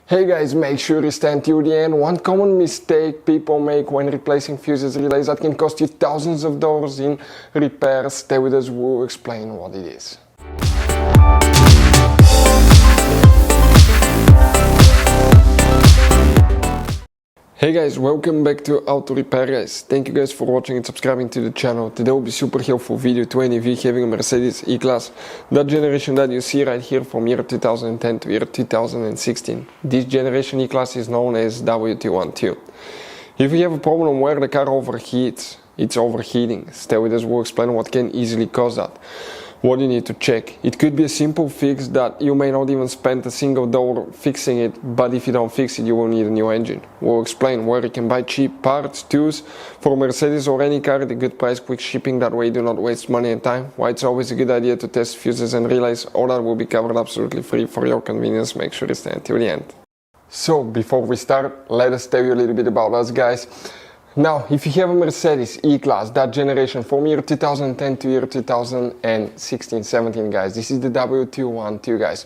Hey guys, make sure you stand till the end. One common mistake people make when replacing fuses relays that can cost you thousands of dollars in repairs. Stay with us, we'll explain what it is. Hey guys, welcome back to Auto Repair guys. Thank you guys for watching and subscribing to the channel. Today will be super helpful video to any of you having a Mercedes E-Class. That generation that you see right here from year 2010 to year 2016. This generation E-Class is known as W212. If you have a problem where the car overheats, it's overheating. Stay with us, we'll explain what can easily cause that. What you need to check. It could be a simple fix that you may not even spend a single dollar fixing it, but if you don't fix it, you will need a new engine. We'll explain where you can buy cheap parts, tools for Mercedes or any car at a good price, quick shipping, that way you do not waste money and time. Why it's always a good idea to test fuses and relays. All that will be covered absolutely free for your convenience. Make sure you stay until the end. So before we start, let us tell you a little bit about us guys. Now, if you have a Mercedes E-Class, that generation from year 2010 to year 2016-17 guys, this is the W212 guys.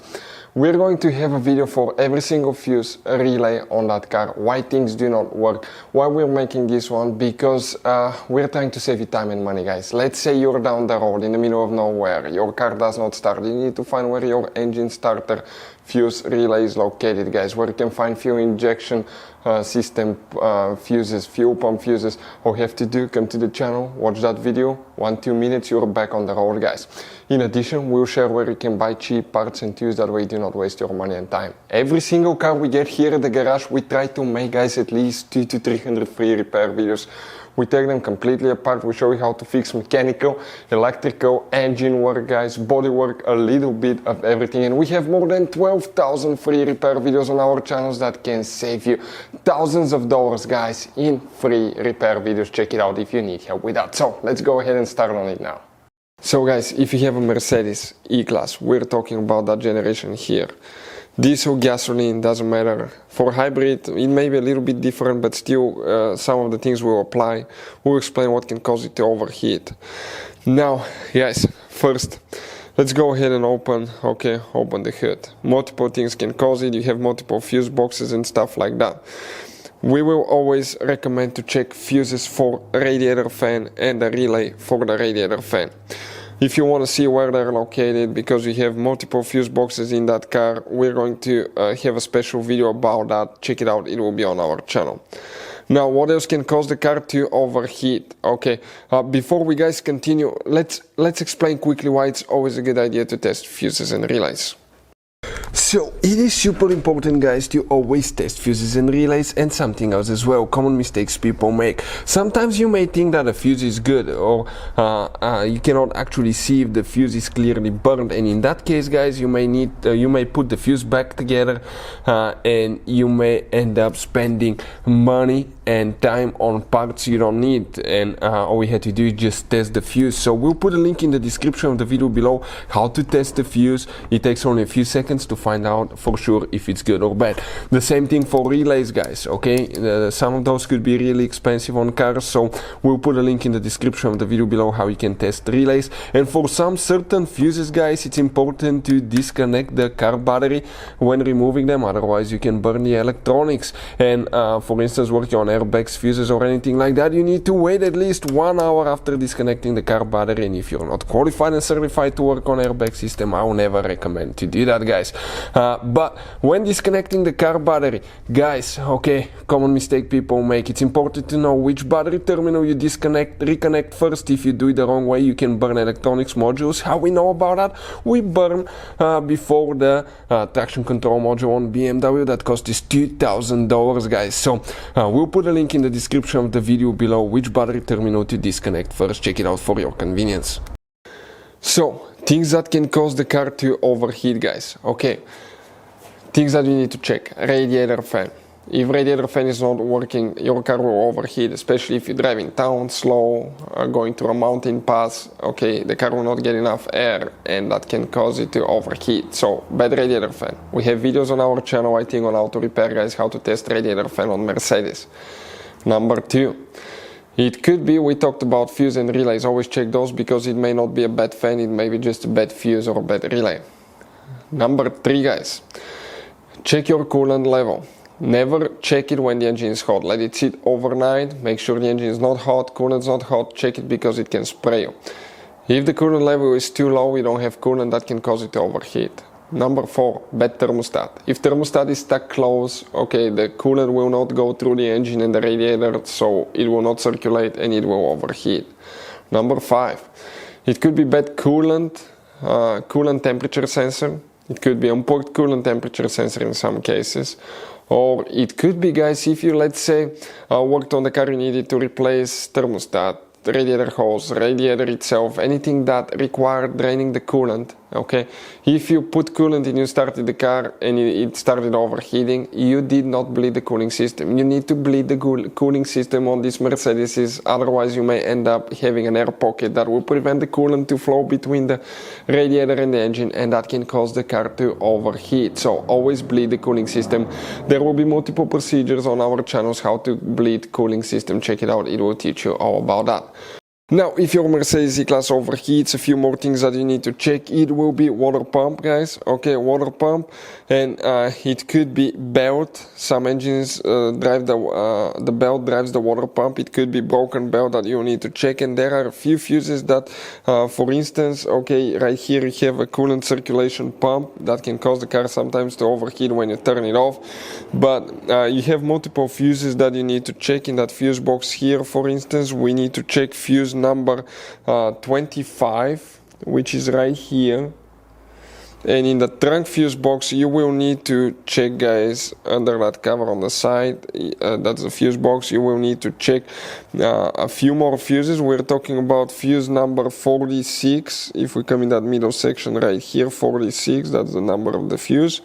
We're going to have a video for every single fuse relay on that car, why things do not work, why we're making this one, because we're trying to save you time and money guys. Let's say you're down the road in the middle of nowhere, your car does not start, you need to find where your engine starter fuse relay is located guys, where you can find fuel injection system fuses, fuel pump fuses. All you have to do, come to the channel, watch that video, 1-2 minutes, you're back on the road guys. In addition, we'll share where you can buy cheap parts and tools, that way you do not waste your money and time. Every single car we get here at the garage, we try to make guys at least 200 to 300 free repair videos. We take them completely apart, we show you how to fix mechanical, electrical, engine work guys, body work, a little bit of everything. And we have more than 12,000 free repair videos on our channels that can save you thousands of dollars guys in free repair videos. Check it out if you need help with that. So let's go ahead and start on it now. So guys, if you have a Mercedes E-Class, we're talking about that generation here. Diesel, gasoline, doesn't matter. For hybrid, it may be a little bit different, but still some of the things will apply. We'll explain what can cause it to overheat. Now, guys, first, let's go ahead and open the hood. Multiple things can cause it. You have multiple fuse boxes and stuff like that. We will always recommend to check fuses for radiator fan and the relay for the radiator fan. If you want to see where they're located, because we have multiple fuse boxes in that car, we're going to have a special video about that. Check it out, it will be on our channel. Now, what else can cause the car to overheat? Okay, before we guys continue, let's explain quickly why it's always a good idea to test fuses and relays. So, it is super important guys to always test fuses and relays, and something else as well, common mistakes people make. Sometimes you may think that a fuse is good, or you cannot actually see if the fuse is clearly burned, and in that case guys, you may put the fuse back together and you may end up spending money and time on parts you don't need, and all we had to do is just test the fuse. So we'll put a link in the description of the video below how to test the fuse. It takes only a few seconds to find out for sure if it's good or bad. The same thing for relays guys, okay? Some of those could be really expensive on cars, so we'll put a link in the description of the video below how you can test relays. And for some certain fuses guys, it's important to disconnect the car battery when removing them, otherwise you can burn the electronics. And for instance, working on airbags, fuses or anything like that, you need to wait at least 1 hour after disconnecting the car battery. And if you're not qualified and certified to work on airbag system, I will never recommend to do that guys. But when disconnecting the car battery, guys, okay, common mistake people make, it's important to know which battery terminal you reconnect first. If you do it the wrong way, you can burn electronics modules. How we know about that? We burn before the traction control module on BMW that cost us $2,000 guys. So we'll put a link in the description of the video below which battery terminal to disconnect first. Check it out for your convenience. So, things that can cause the car to overheat guys, okay, things that you need to check. Radiator fan. If radiator fan is not working, your car will overheat, especially if you drive in town slow, going through a mountain pass, okay, the car will not get enough air and that can cause it to overheat. So, bad radiator fan. We have videos on our channel, I think, on Auto Repair guys, how to test radiator fan on Mercedes. Number 2. It could be, we talked about fuse and relays, always check those because it may not be a bad fan, it may be just a bad fuse or a bad relay. Number 3 guys, check your coolant level. Never check it when the engine is hot. Let it sit overnight, make sure the engine is not hot, coolant is not hot, check it because it can spray you. If the coolant level is too low, you don't have coolant, that can cause it to overheat. Number 4, bad thermostat. If thermostat is stuck close, okay, the coolant will not go through the engine and the radiator, so it will not circulate and it will overheat. Number 5, it could be bad coolant, coolant temperature sensor. It could be unplugged coolant temperature sensor in some cases. Or it could be, guys, if you, let's say, worked on the car, you needed to replace thermostat, radiator hose, radiator itself, anything that required draining the coolant, okay? If you put coolant in, you started the car and it started overheating, you did not bleed the cooling system. You need to bleed the cooling system on these Mercedes, otherwise you may end up having an air pocket that will prevent the coolant to flow between the radiator and the engine, and that can cause the car to overheat. So always bleed the cooling system. There will be multiple procedures on our channels how to bleed cooling system. Check it out, it will teach you all about that. Now, if your Mercedes E-Class overheats, a few more things that you need to check. It will be water pump, guys. Okay, water pump, and it could be belt. Some engines drive the belt drives the water pump. It could be broken belt that you need to check. And there are a few fuses that, for instance, okay, right here you have a coolant circulation pump that can cause the car sometimes to overheat when you turn it off. But you have multiple fuses that you need to check in that fuse box here. For instance, we need to check fuse number 25, which is right here, and in the trunk fuse box you will need to check, guys, under that cover on the side, that's the fuse box. You will need to check a few more fuses. We're talking about fuse number 46. If we come in that middle section right here, 46, that's the number of the fuse.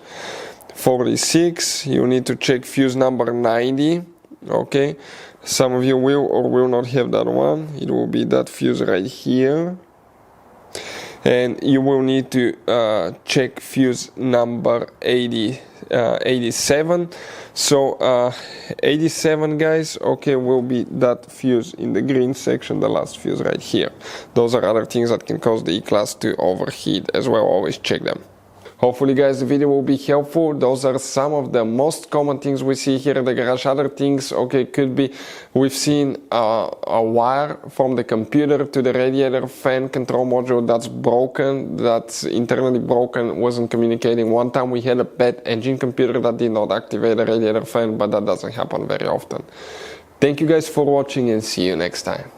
46, you need to check fuse number 90. Okay, some of you will or will not have that one. It will be that fuse right here. And you will need to check fuse number 87. So 87, guys, okay, will be that fuse in the green section, the last fuse right here. Those are other things that can cause the E-Class to overheat as well. Always check them. Hopefully, guys, the video will be helpful. Those are some of the most common things we see here in the garage. Other things, okay, could be we've seen a wire from the computer to the radiator fan control module that's broken, that's internally broken, wasn't communicating. One time we had a bad engine computer that did not activate the radiator fan, but that doesn't happen very often. Thank you guys for watching and see you next time.